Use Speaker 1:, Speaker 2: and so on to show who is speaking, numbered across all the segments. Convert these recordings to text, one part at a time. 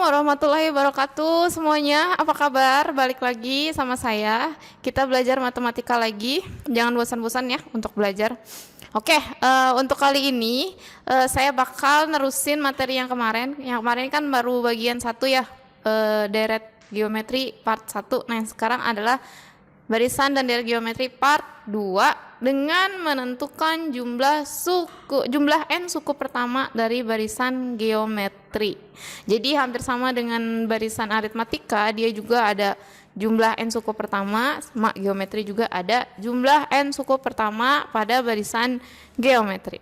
Speaker 1: warahmatullahi wabarakatuh semuanya. Apa kabar? Balik lagi sama saya. Kita belajar matematika lagi. Jangan bosan-bosan ya untuk belajar. Oke, untuk kali ini saya bakal nerusin materi yang kemarin. Yang kemarin kan baru bagian 1 ya, deret geometri part 1. Nah, yang sekarang adalah barisan dan deret geometri part 2 dengan menentukan jumlah n suku pertama dari barisan geometri. Jadi hampir sama dengan barisan aritmatika, dia juga ada jumlah n suku pertama, sama geometri juga ada jumlah n suku pertama pada barisan geometri.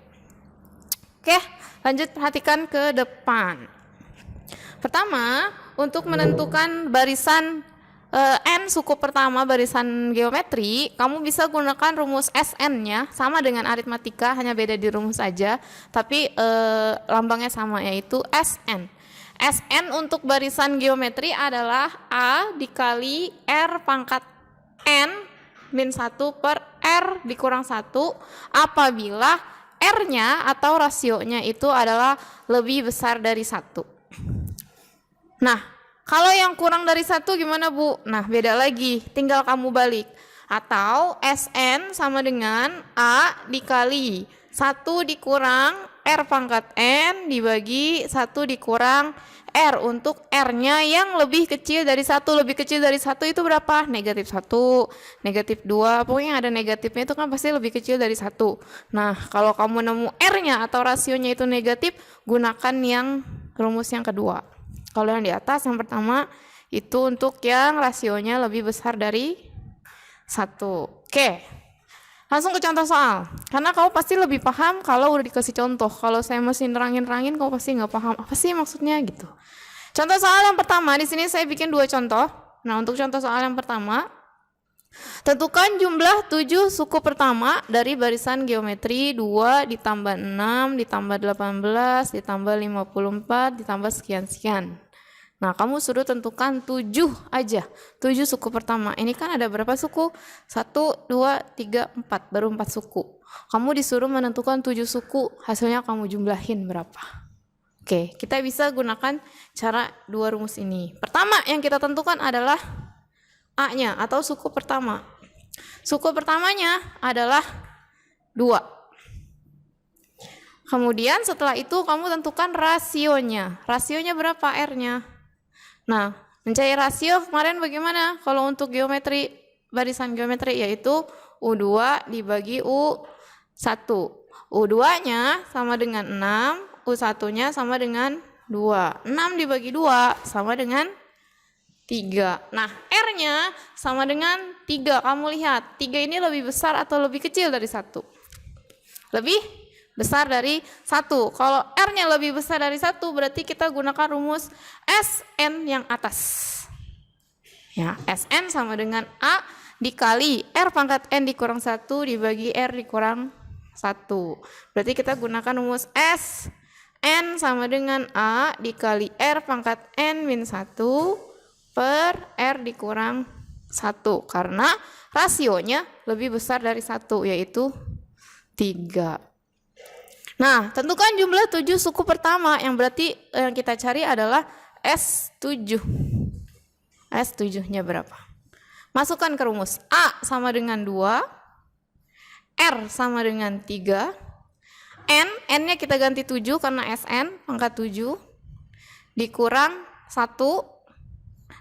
Speaker 1: Oke, lanjut perhatikan ke depan. Pertama, untuk menentukan barisan n suku pertama barisan geometri, kamu bisa gunakan rumus Sn-nya sama dengan aritmatika, hanya beda di rumus saja, tapi lambangnya sama, yaitu Sn. Sn untuk barisan geometri adalah A dikali R pangkat N min 1 per R dikurang 1 apabila R-nya atau rasionya itu adalah lebih besar dari 1. Nah, kalau yang kurang dari 1 gimana, Bu? Nah, beda lagi, tinggal kamu balik. Atau Sn sama dengan A dikali 1 dikurang R pangkat N dibagi 1 dikurang R, untuk R-nya yang lebih kecil dari 1. Lebih kecil dari 1 itu berapa? Negatif 1, negatif 2, pokoknya ada negatifnya itu kan pasti lebih kecil dari 1. Nah, kalau kamu nemu R-nya atau rasionya itu negatif, gunakan yang rumus yang kedua. Kalau yang di atas, yang pertama itu untuk yang rasionya lebih besar dari 1. Oke, langsung ke contoh soal. Karena kamu pasti lebih paham kalau udah dikasih contoh. Kalau saya masih nerangin-nerangin, kamu pasti nggak paham apa sih maksudnya gitu. Contoh soal yang pertama, di sini saya bikin 2 contoh. Nah, untuk contoh soal yang pertama, tentukan jumlah 7 suku pertama dari barisan geometri 2 ditambah 6 ditambah 18 ditambah 54 ditambah sekian-sekian. Nah, kamu suruh tentukan 7 aja, 7 suku pertama. Ini kan ada berapa suku? 1, 2, 3, 4, baru 4 suku. Kamu disuruh menentukan 7 suku, hasilnya kamu jumlahin berapa. Oke, kita bisa gunakan cara 2 rumus ini. Pertama yang kita tentukan adalah A-nya atau suku pertama. Suku pertamanya adalah 2. Kemudian setelah itu kamu tentukan rasionya. Rasionya berapa R-nya? Nah, mencari rasio kemarin bagaimana? Kalau untuk geometri, barisan geometri yaitu U2 dibagi U1. U2-nya sama dengan 6, U1-nya sama dengan 2. 6 dibagi 2 sama dengan 3. Nah, R-nya sama dengan 3. Kamu lihat, 3 ini lebih besar atau lebih kecil dari 1? Lebih besar dari 1. Kalau R-nya lebih besar dari 1, berarti kita gunakan rumus Sn yang atas. Ya, Sn sama dengan A dikali R pangkat N dikurang 1 dibagi R dikurang 1. Berarti kita gunakan rumus Sn sama dengan A dikali R pangkat N min 1 per R dikurang 1. Karena rasionya lebih besar dari 1, yaitu 3. Nah, tentukan jumlah 7 suku pertama, yang berarti yang kita cari adalah S7. S7-nya berapa? Masukkan ke rumus. A sama dengan 2, R sama dengan 3, N-nya kita ganti 7 karena Sn pangkat 7, dikurang 1.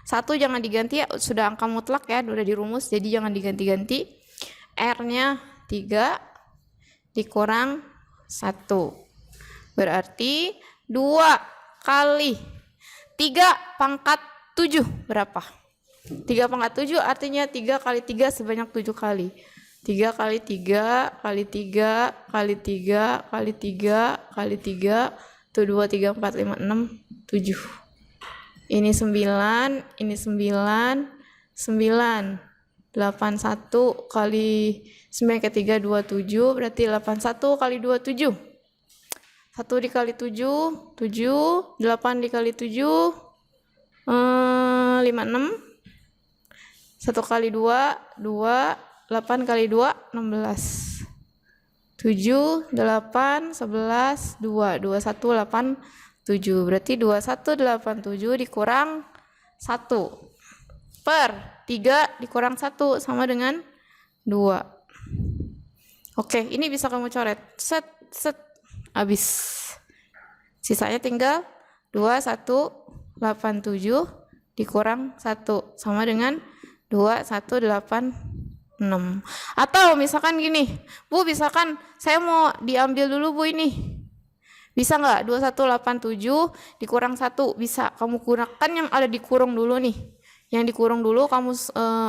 Speaker 1: 1 jangan diganti ya, sudah angka mutlak ya, udah di rumus, jadi jangan diganti-ganti. R-nya 3 dikurang 1. Berarti 2 kali 3 pangkat 7 berapa? 3 pangkat 7 artinya 3 kali 3 sebanyak 7 kali. 3 kali 3 kali 3 kali 3 kali 3 kali 3 itu 2, 3, 4, 5, 6, 7. Ini 9, ini 9, 9. 81 kali 9 ke 3, 27, berarti 81 kali 2, 7. 1 dikali 7, 7, 8 dikali 7, 56. 1 kali 2, 2, 8 kali 2, 16. 7, 8, 11, 2, 21, 8, 7. Berarti 2187 dikurang 1 per 3 dikurang 1 sama dengan 2. Oke, ini bisa kamu coret. Set, set, habis. Sisanya tinggal 2187 dikurang 1 sama dengan 2186. Atau misalkan gini, Bu, misalkan saya mau diambil dulu Bu ini. Bisa nggak? 2187 dikurang 1, bisa. Kamu gunakan yang ada di kurung dulu nih. Yang dikurung dulu kamu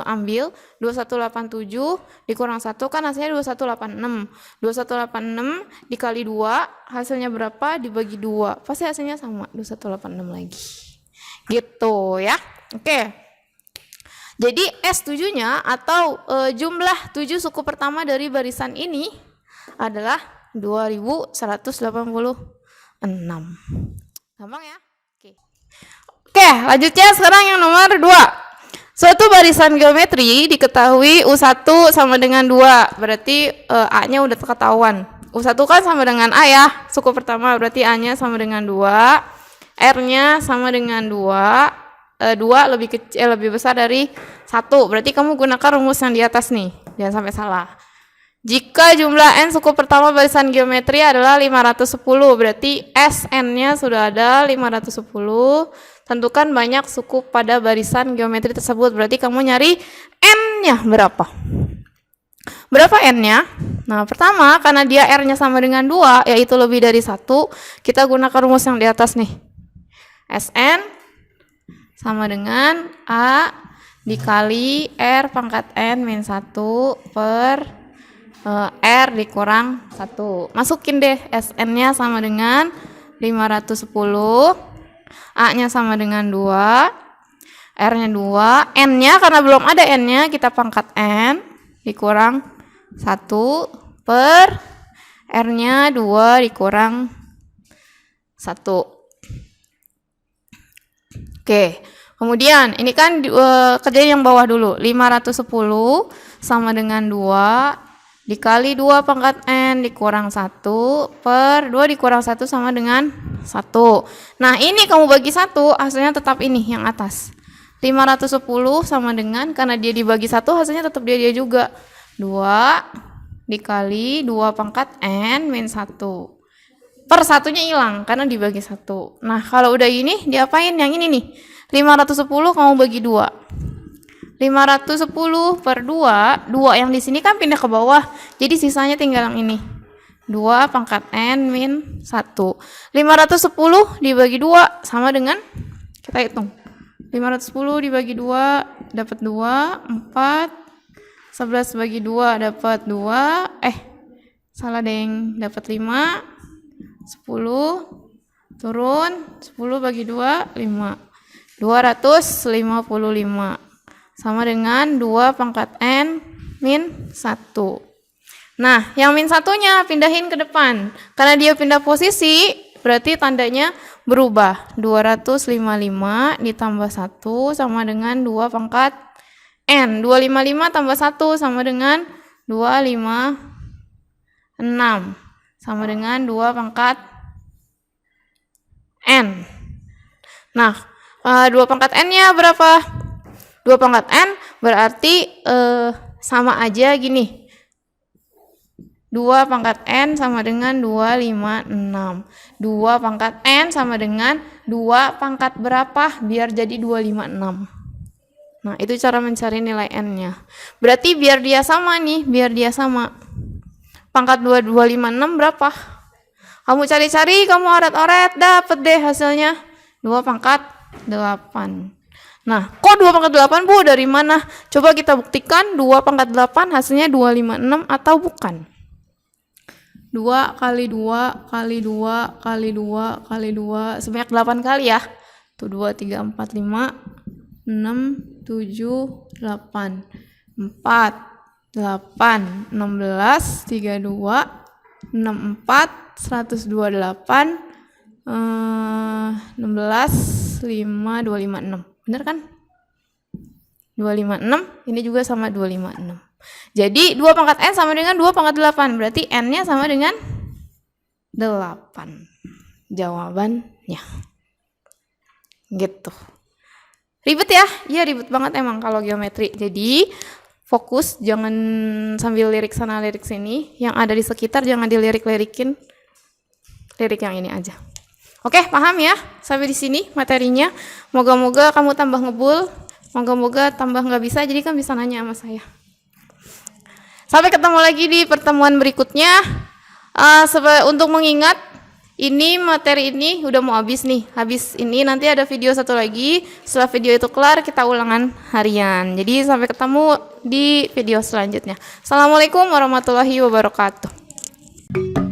Speaker 1: ambil 2187 dikurang 1 kan hasilnya 2186. 2186 dikali 2 hasilnya berapa? Dibagi 2. Pasti hasilnya sama 2186 lagi. Gitu ya. Oke. Jadi S7-nya atau jumlah 7 suku pertama dari barisan ini adalah 2186. Gampang ya? Oke, lanjutnya sekarang yang nomor 2. Suatu barisan geometri diketahui U1 sama dengan 2. Berarti A-nya udah ketahuan. U1 kan sama dengan A ya. Suku pertama berarti A-nya sama dengan 2. R-nya sama dengan 2. 2 lebih besar dari 1. Berarti kamu gunakan rumus yang di atas nih. Jangan sampai salah. Jika jumlah N suku pertama barisan geometri adalah 510, berarti Sn-nya sudah ada 510. Tentukan banyak suku pada barisan geometri tersebut. Berarti kamu nyari N-nya berapa? Berapa N-nya? Nah, pertama, karena dia R-nya sama dengan 2, yaitu lebih dari 1, kita gunakan rumus yang di atas nih. Sn sama dengan A dikali R pangkat N min 1 per R dikurang 1. Masukin deh, Sn-nya sama dengan 510, A-nya sama dengan 2, R-nya 2, N-nya karena belum ada N-nya kita pangkat N dikurang 1 per R-nya 2 dikurang 1. Oke, kemudian ini kan kerjain yang bawah dulu. 510 sama dengan 2 dikali 2 pangkat N dikurang 1 per 2 dikurang 1 sama dengan 1. Nah, ini kamu bagi 1, hasilnya tetap ini yang atas. 510 sama dengan, karena dia dibagi 1, hasilnya tetap dia juga. 2 dikali 2 pangkat N min 1. Per satunya hilang, karena dibagi 1. Nah, kalau udah ini, diapain? Yang ini nih. 510 kamu bagi 2. 510 per 2, 2 yang di sini kan pindah ke bawah, jadi sisanya tinggal yang ini. 2 pangkat N min 1. 510 dibagi 2 sama dengan, kita hitung. 510 dibagi 2 dapat 2, 4. 11 bagi 2 dapat 2. Salah deng, dapat 5. 10 turun, 10 bagi 2, 5. 255. Sama dengan 2 pangkat N min 1. Nah, yang min 1-nya pindahin ke depan. Karena dia pindah posisi, berarti tandanya berubah. 255 ditambah 1 sama dengan 2 pangkat N. 255 tambah 1 sama dengan 256. Sama dengan 2 pangkat N. Nah, 2 pangkat N-nya berapa? 2 pangkat N berarti sama aja gini. 2 pangkat N sama dengan 256. 2 pangkat N sama dengan 2 pangkat berapa? Biar jadi 256. Nah, itu cara mencari nilai N-nya. Berarti biar dia sama nih, biar dia sama. Pangkat 256 berapa? Kamu cari-cari, kamu oret-oret, dapet deh hasilnya. 2 pangkat 8. Nah, kok 2 pangkat 8, Bu? Dari mana? Coba kita buktikan 2 pangkat 8 hasilnya 256 atau bukan. 2 kali 2 kali 2 kali 2 kali 2 sebanyak 8 kali ya. Tuh 2, 3, 4, 5, 6, 7, 8. 4, 8, 16, 32, 64, 128, 16, 5, 256. Bener kan? 256, ini juga sama 256. Jadi 2 pangkat N sama dengan 2 pangkat 8. Berarti N-nya sama dengan 8. Jawaban Ya, gitu. Ribet ya? Iya ribet banget emang kalau geometri. Jadi fokus, jangan sambil lirik sana lirik sini. Yang ada di sekitar jangan dilirik-lirikin. Lirik yang ini aja. Oke, paham ya? Sampai di sini materinya. Moga-moga kamu tambah ngebul. Moga-moga tambah nggak bisa, jadi kan bisa nanya sama saya. Sampai ketemu lagi di pertemuan berikutnya. Untuk mengingat, ini materi ini udah mau habis nih. Habis ini nanti ada video satu lagi. Setelah video itu kelar, kita ulangan harian. Jadi sampai ketemu di video selanjutnya. Assalamualaikum warahmatullahi wabarakatuh.